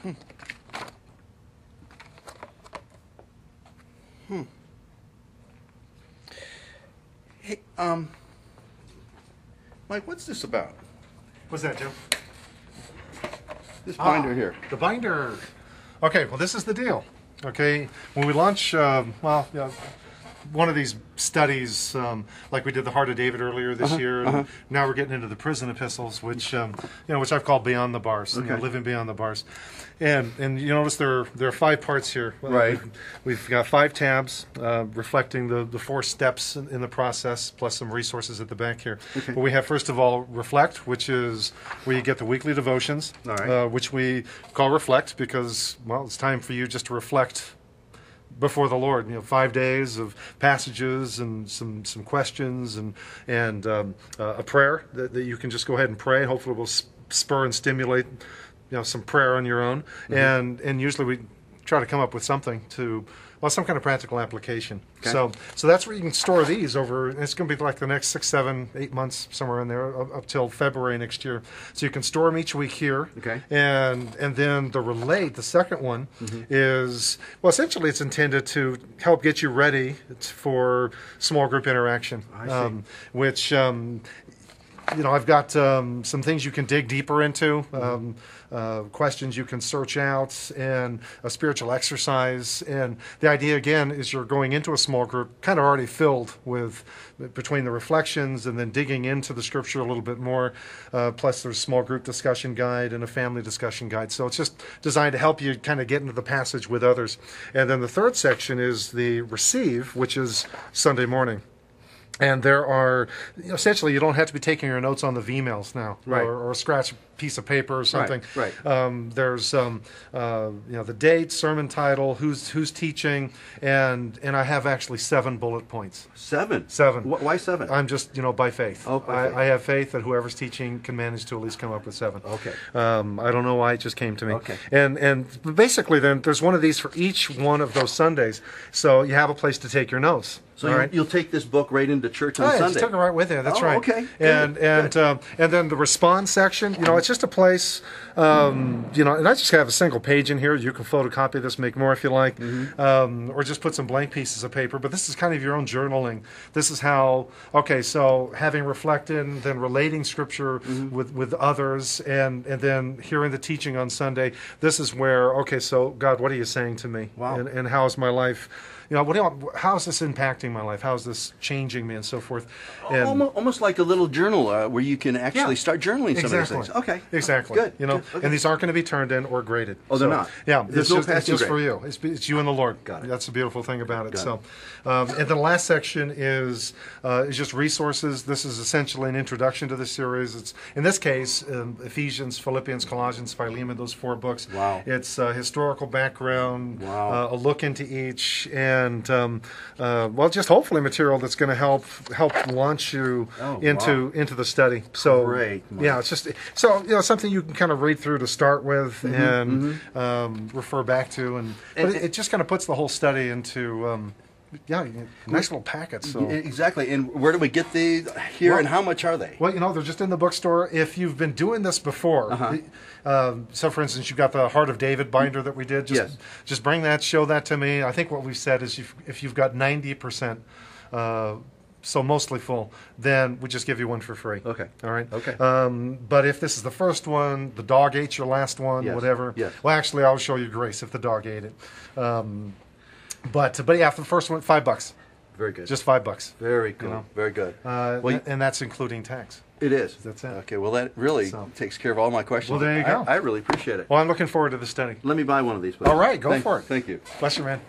Hmm. Hmm. Hmm. Hey, Mike, what's this about? What's that, Joe? This binder here. The binder. Okay, well, this is the deal. Okay, when we launch, one of these studies, like we did the Heart of David earlier this year, and now we're getting into the prison epistles, which which I've called Beyond the Bars, living beyond the bars, and you notice there are 5 parts here. Right. We've got 5 tabs reflecting the 4 steps in the process, plus some resources at the back here. Okay. But we have first of all Reflect, which is where you get the weekly devotions, which we call Reflect because it's time for you just to reflect before the Lord. 5 days of passages and some questions and a prayer that you can just go ahead and pray. Hopefully it will spur and stimulate some prayer on your own. And usually we try to come up with something to some kind of practical application. Okay. So that's where you can store these over. It's going to be like the next 6, 7, 8 months, somewhere in there, up till February next year. So you can store them each week here. Okay. And then the Relate, the second one, is, essentially it's intended to help get you ready for small group interaction. I see. Which I've got some things you can dig deeper into, questions you can search out, and a spiritual exercise. And the idea, again, is you're going into a small group kind of already filled with, between the reflections and then digging into the scripture a little bit more. Plus there's a small group discussion guide and a family discussion guide. So it's just designed to help you kind of get into the passage with others. And then the third section is the Receive, which is Sunday morning. And there are, essentially, you don't have to be taking your notes on the V-mails now, or scratch a piece of paper or something. Right. There's, the date, sermon title, who's teaching, and I have actually 7 bullet points. 7? 7. Why 7? I'm just, by faith. Oh, by faith. I have faith that whoever's teaching can manage to at least come up with 7. Okay. I don't know why it just came to me. Okay. And basically, then there's one of these for each one of those Sundays, so you have a place to take your notes. So you'll take this book right into church on Sunday. Just took it right with you. That's right. Okay. And then the Respond section. It's just a place. And I just have a single page in here. You can photocopy this, make more if you like, or just put some blank pieces of paper. But this is kind of your own journaling. This is how. Okay, so having reflected, then relating scripture with others, and then hearing the teaching on Sunday. This is where. Okay, so God, what are you saying to me? Wow. And how is my life? How is this impacting my life? How is this changing me, and so forth? And almost like a little journal where you can actually start journaling some of these things. Okay. Exactly. Good. Okay. And these aren't going to be turned in or graded. Oh, they're not? Yeah. There's it's no just grade. for you. It's you and the Lord. Got it. That's the beautiful thing about it. Got And then the last section is just resources. This is essentially an introduction to the series. It's, in this case, Ephesians, Philippians, Colossians, Philemon, those 4 books. Wow. It's historical background, wow. A look into each, and just hopefully material that's going to help launch you into the study. So great. Yeah, it's just something you can kind of read through to start with and refer back to, but it just kind of puts the whole study into nice little packets. So. Exactly. And where do we get these here, and how much are they? Well, they're just in the bookstore. If you've been doing this before, so for instance, you've got the Heart of David binder that we did. Just bring that, show that to me. I think what we've said is if you've got 90%, so mostly full, then we just give you one for free. Okay. All right. Okay. But if this is the first one, the dog ate your last one, whatever. Yes. Well, actually, I'll show you grace if the dog ate it. But yeah, for the first one, $5. Very good. Just $5. Very cool. Very good. And that's including tax. It is. That's it. Okay. Well, that really takes care of all my questions. Well, there you go. I really appreciate it. Well, I'm looking forward to the study. Let me buy one of these, please. All right, go for it. Thank you. Bless you, man.